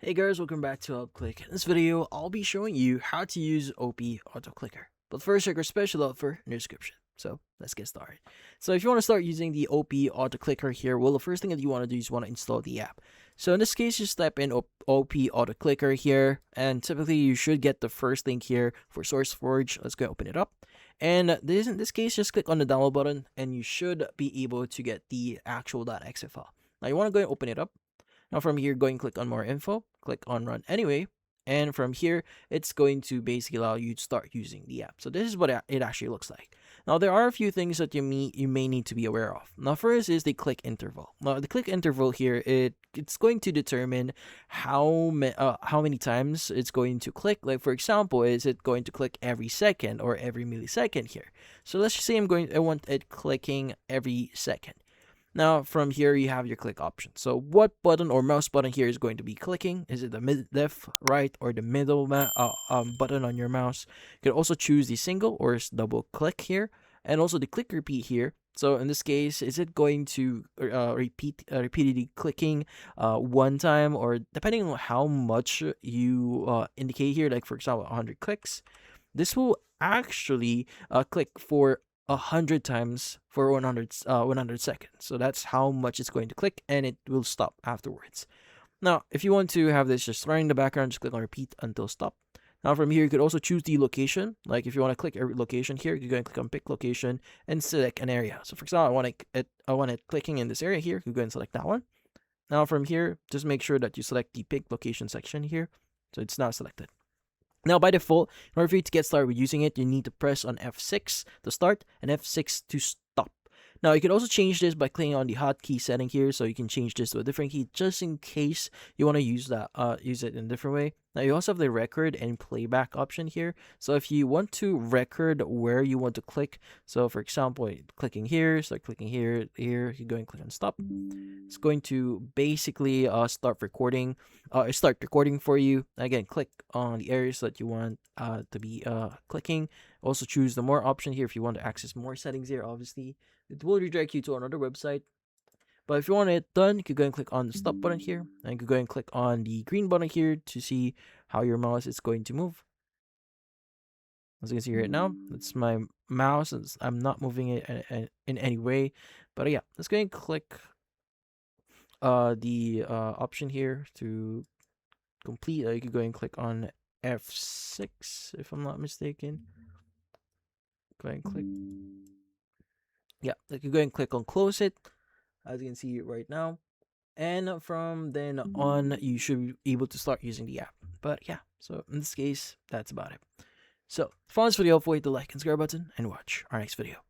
Hey guys, welcome back to Autoclick. In this video, I'll be showing you how to use OP Autoclicker. But first, check our special offer in the description. So let's get started. So if you want to start using the OP Autoclicker here, well, the first thing that you want to do is want to install the app. So in this case, just type in OP Autoclicker here, and typically you should get the first link here for SourceForge. Let's go open it up. And in this case, just click on the download button, and you should be able to get the actual .exe file. Now you want to go and open it up. Now from here, go and click on more info, click on run anyway, and from here, it's going to basically allow you to start using the app. So this is what it actually looks like. Now there are a few things that you may need to be aware of. Now first is the click interval. Now the click interval here, it's going to determine how many times it's going to click. Like for example, is it going to click every second or every millisecond here? So let's just say I want it clicking every second. Now, from here, you have your click option. So what button or mouse button here is going to be clicking? Is it the left, right, or the middle button on your mouse? You can also choose the single or double click here, and also the click repeat here. So in this case, is it going to repeatedly clicking one time, or depending on how much you indicate here, like for example, 100 clicks, this will actually click for 100 times for 100 seconds. So that's how much it's going to click, and it will stop afterwards. Now, if you want to have this just running in the background, just click on repeat until stop. Now from here, you could also choose the location. Like if you want to click a location here, you can go and click on pick location and select an area. So for example, I want it clicking in this area here. You go and select that one. Now from here, just make sure that you select the pick location section here. So it's now selected. Now, by default, in order for you to get started with using it, you need to press on F6 to start and F6 to stop. Now, you can also change this by clicking on the hotkey setting here, so you can change this to a different key just in case you want to use it in a different way. Now, you also have the record and playback option here. So if you want to record where you want to click, so for example, clicking here, start clicking here, you go and click on stop. It's going to basically start recording for you. Again, click on the areas that you want to be clicking. Also choose the more option here if you want to access more settings here. Obviously, it will redirect you to another website. But if you want it done, you can go and click on the stop button here, and you can go and click on the green button here to see how your mouse is going to move. As you can see right now, that's my mouse. I'm not moving it in any way. But yeah, let's go and click the option here to complete. You can go and click on F6 if I'm not mistaken. Go ahead and click. Yeah, you can go and click on close it, as you can see right now. And from then on, you should be able to start using the app. But yeah, so in this case, that's about it. So, if you found this video, hit the like and subscribe button and watch our next video.